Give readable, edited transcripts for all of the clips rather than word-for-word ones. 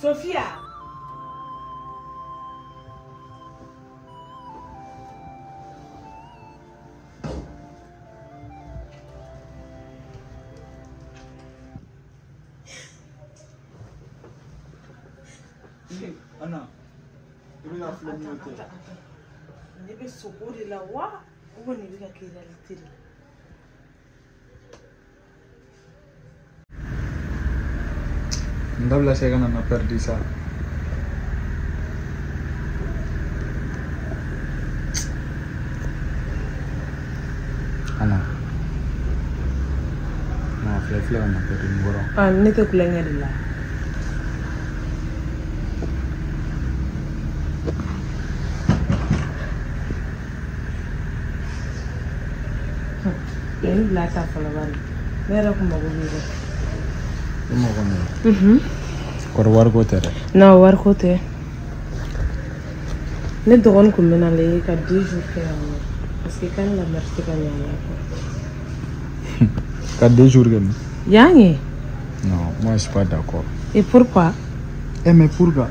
Sophia. Anna, you will have to learn your tail. Maybe so good in la wa. When you get a little. Ndabla saya kan anak perdisa. Anna, nah fle anak perdin borong. Ini tuh kulenya dulu. Ini belasa falawan. Mereka mau beli. Mau kamu? Korwar kote. Na war kote. Ne dogon kumena le ka 2 jours ke amu. Parce que quand la merci ka nyanya ko. Ka 2 jours gani? Yangi? Non, moi je suis pas d'accord. Et pourquoi? Mais pourquoi?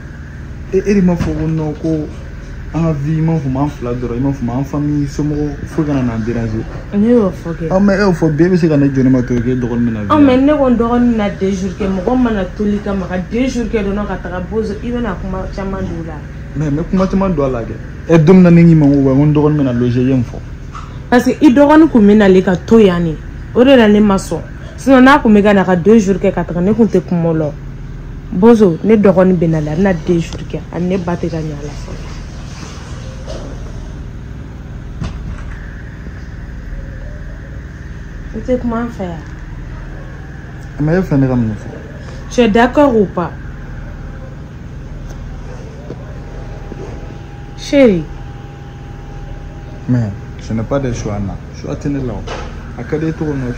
Et ma faut non ko en vie mon fuma fla doro mon fuma en famille somo faut kana na déranger. Ne yo foke. Mais il faut bébé c'est kana joni ma to ke dogon mina. Mais ne gon dogon na 2 jours ke mo mana tuli ka maka 2 jours ke do no ka taka bozo ibena kuma chama ndula. Mais kuma chama ndula ke. E dum na ningi mangu ba ngon dogon mina loger yem fo. Parce que i dogon kumena le ka to yani. Ore la ne maso. Sinon na kumega na ka 2 jours ke ka taka ne kunte kumolo. Bozo ne dogon benala na 2 jours ke an ne batte ka nyala fo. Tu sais comment faire? Mais il faut ne ramener. Tu es d'accord ou pas? Chérie. Mais je n'ai pas de choix là. Je suis atteint là. À quel est ton nom?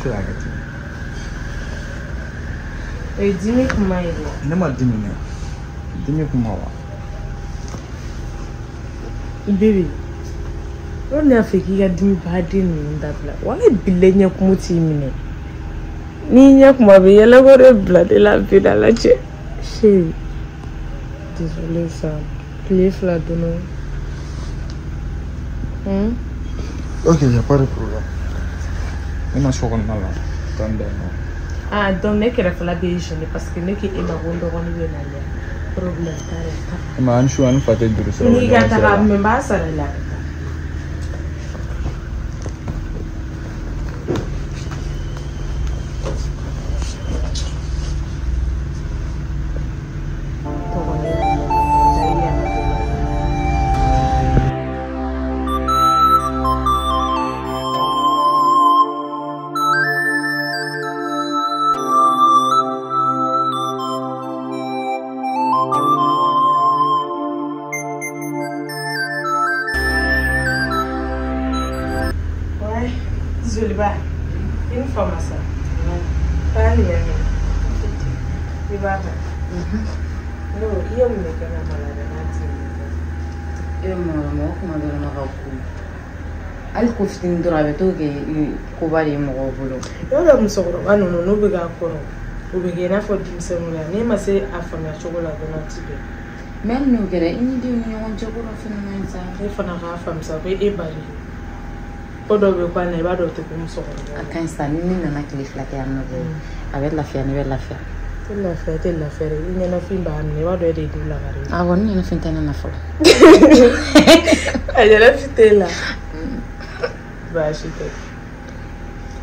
Et dis-moi comment il est. Ne m'a diminué. Dis-moi comment va. Bébé. On a fait qu'il y a du badin d'abla. On est bilé kumuti mine. Ni nya kuma be yela gore blade la vie dans la che. Chérie. Désolé ça. Plif la donne. Ok, il n'y a pas de problème. Il m'a choqué là. Attendez. Ah, donc ne kere fala be jeune parce que ne ki e ma gondo goni be na ya. Problème tare. Ma an shu an fate duru so. Ni ga ta me ba sara la. Zulba, informação. Fale, amiga. E vai. Não, eu me quero falar de Eu não como eu não vou com. Ali que fiz dura beto que cobari mo bolo. Eu não sou agora não bega coro. O bega na for dim semula. Nem mas é a família chocolate na tibe. Mesmo não quero indi união chocolate na mesa. E fana a família sabe e bari. Podo be kwa na ba do te kum so. Akan sta ni na kile flake ya no bo. Avec la fia ni la fia. Te la fere. Ni na fin ba ni ba do de du la gari. Ah bon ni na fin tena na fo. Ella la fitela. Ba shite.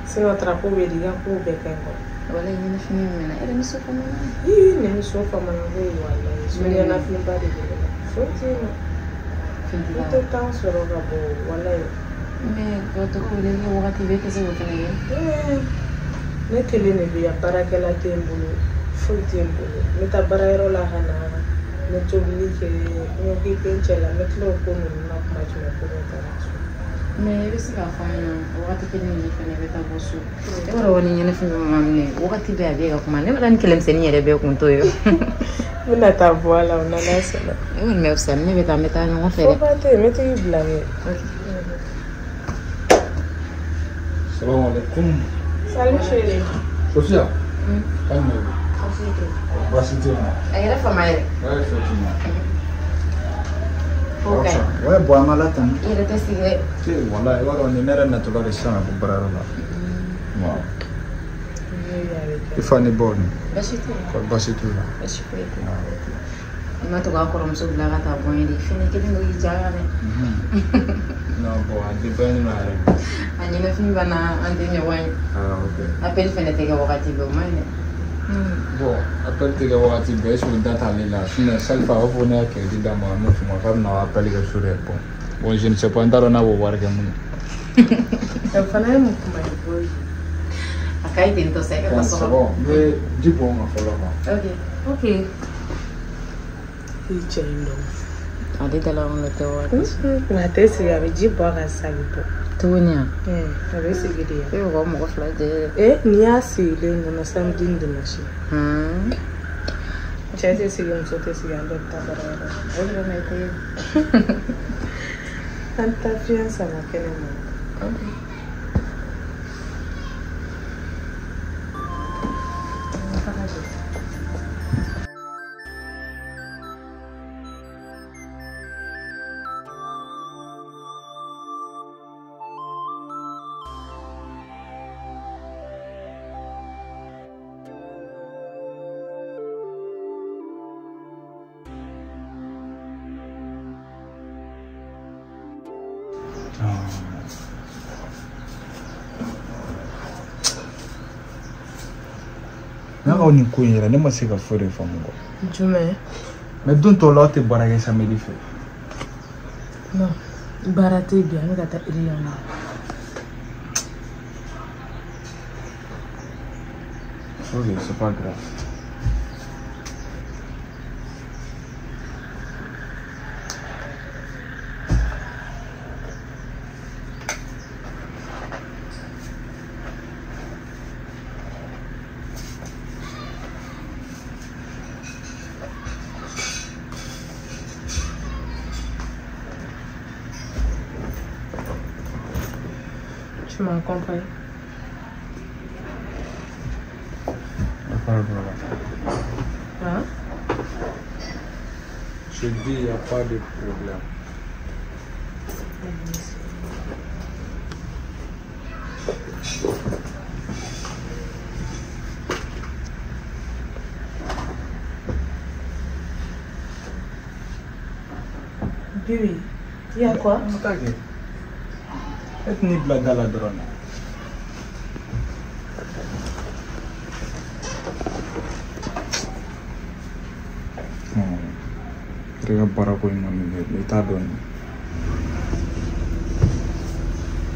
Se no trapo be diga ko be kengo. Wala ni na fin ni na. Era mi so fa mana. Ni so fa mana go wala. So ni na fin ba de. So ti no. Fin di. Te tan so ro ga bo wala. Mais quand on est au raté que c'est votre nez. Ne kele ne bi ya barakela tembulu. Full tembulu. Ne ta barairo la hana. Ne tobli ke no ki penchela ne klo ko no na kuma chuma ko ta. Mais c'est pas fine. Au raté que ni ne fait ta bosso. Ora woni ne fi mamne. Au raté be abega kuma ne ran kelem seni yere be kun toyo. Una ta voila una na sala. Oui, mais ça ne veut pas mettre en affaire. Faut pas te mettre blâmer. Salam alaikum. Salut chérie. Sophia. Basiti. Ayera famaire. Ouais, effectivement. Ok. Ouais, bois malatan. Il était signé. Si, voilà, on est nerf naturel de sang pour barara. Wow. Il faut une bonne. Basiti. Basiti là. Basiti. Ma to ga korom so blaga ta bon yidi fini kedi no yijara ne. Non, bon, on dépend na. Ani na fini bana ande ne wani. Ah, OK. Appel fene te ga wakati be mane. Bon, appel te ga wakati be so data lila. Fina salfa ofo ne ke di dama no fuma fa na appel ga sur bon. Bon, je ne sais pas ndaro na bo warga mun. Eu falei muito mais hoje. Akai tento sai ka C'est so. bon, mais dis bon ma fa là. Ok. Ok. Iche ndo. Ade tala on le tewa. Na tesi ya biji bora sabi po. Tunya. Na besi gidi ya. E go mo ko fla de. Ni asi le ngono samedi ndimashi. Chese si yon sote si ando tabara. Ebe na te. Tanta fianza na kene mo. Okay. On y couille, là, ne m'a pas fait faire des femmes. Jume. Mais d'où ton lot est barré ça me dit fait. Non. Barate bien, on va t'appeler là. Ok, c'est pas grave. Tu m'as compris. Hein? Je dis, il n'y a pas de problème. Bibi, il y a quoi? T'inquiète. Faites ni blague à la drone. Regarde Barack Obama, l'état donne.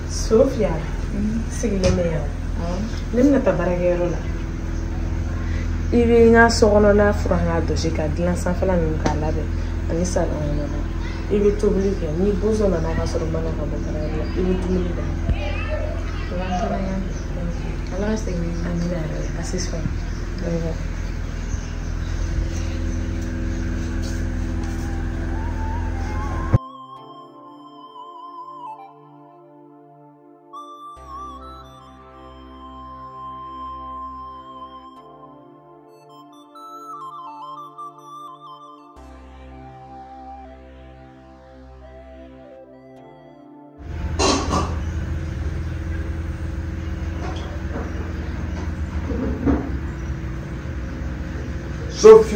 Sofia, c'est le meilleur. Nem na tabarakɛyɔrɔ la i bɛ n ka sokɔnɔna furan k'a dɔsi ka dilan sanfɛla ninnu k'a labɛn ani salon kɔnɔna i bɛ tobili kɛ ni bozo nana ka sɔrɔ mana ka bɔ baarayɔrɔ la i bɛ dumuni da Ala ka segin ani yɛrɛ a se sɔn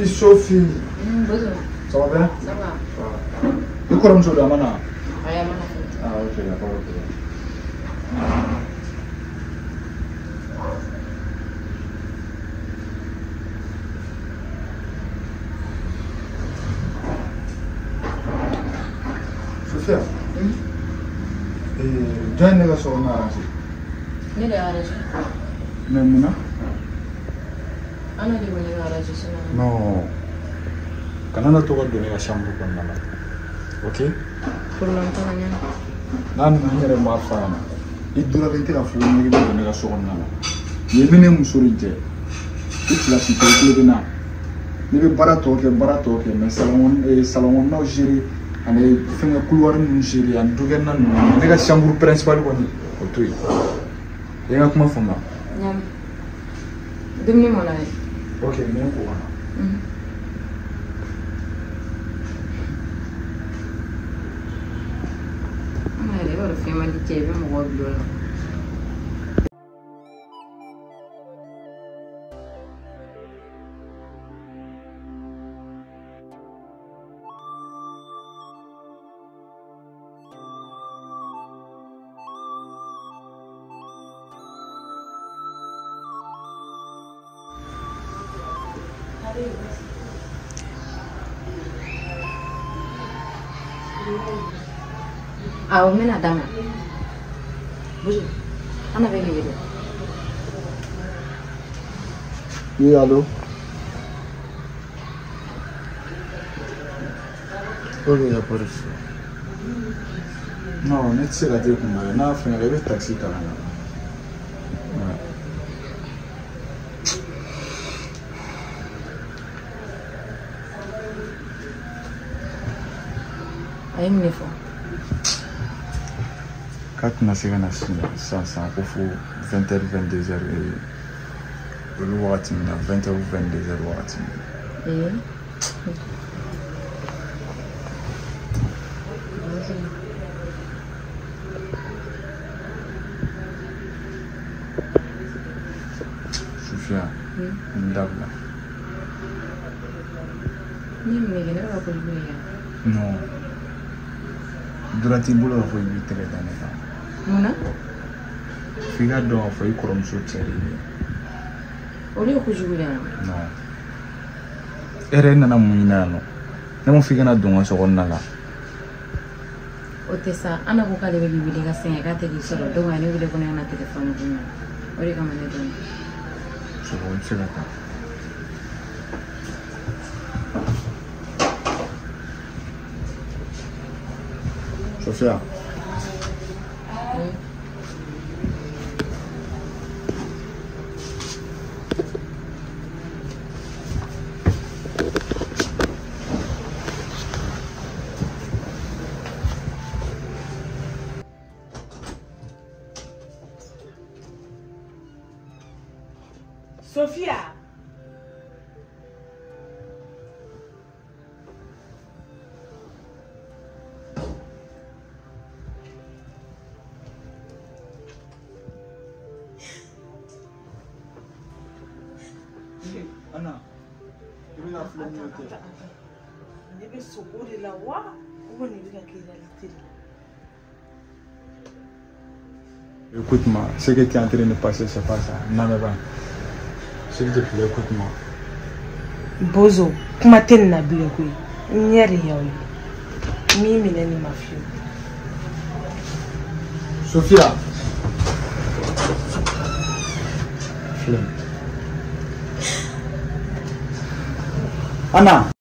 Sophie. Ça va bien? Ça va. Tu crois que je suis là maintenant? Ah, ok, d'accord, ok. Sophia. Jai ne ka sɔgɔma arrangé. Ne de y'a arrangé. Mais Mouna? Ana de ko ne ka arrangé sinon. Non. Kana na to ka don ne ka chambre kɔnɔna la. Ok? Pour longtemps ɲa. N'a nana n yɛrɛ m'a f'a ɲɛna. I dɔrɔn tɛ ka fɔ ne bɛ don ne ka so kɔnɔna la. Nin ye ne muso de jɛ. I filasi tɛ i tulo bɛ na. Ne bɛ baara tɔ kɛ mais salon kɔnɔnaw géré ani fɛngɛ couloir ninnu géré ani dukɛnɛna ninnu. Ne ka chambre principale kɔni o to yen. I ye n ka kuma faamuya? Ɲam. Dumuni mɔna ye. Ok, mais quoi? Allez, on va faire ma petite TV, mon gros. Aw mena dama buju ana be libre Oui, allô? Ok, il n'y a pas de souci. Non, on est tiré à dire qu'on a fait un taxi quand même. ay me fo Quand on a signé ça, il faut 20h, 22h et le watch, 20h ou 22h watch. Sophia, Ndabla. Non. Durant le boulot, il faut éviter les années. Mona Figa dɔn fɔ I kɔrɔmuso cɛ de ye. O de ye kojugu de ye. Non. E yɛrɛ nana mun ɲini yan nɔ? Ne ma fɔ I kana don n ka so kɔnɔna la. O tɛ sa, Ana ko k'ale bɛ k'i wele ka sɛgɛn k'a tɛ k'i sɔrɔ donc a ye ne wele ko ne kana téléphone di ma. O de kama ne dɔn. Sogo I bɛ se ka taa. Sofia. Sophia. Anna, I bɛna filɛ min ye tɛ. Ne bɛ sogo de la wa? Ou ne bɛ ka kɛ réalité de la? Écoute-moi, ce que tu es en train de passer, c'est pas ça. Non, mais va. S'il te plaît, écoute-moi. Bozo, kuma tɛ nin na bilen koyi. N ɲɛ de y'aw ye. Min minɛ ni ma fiyewu. Sophia. Filme. Anna.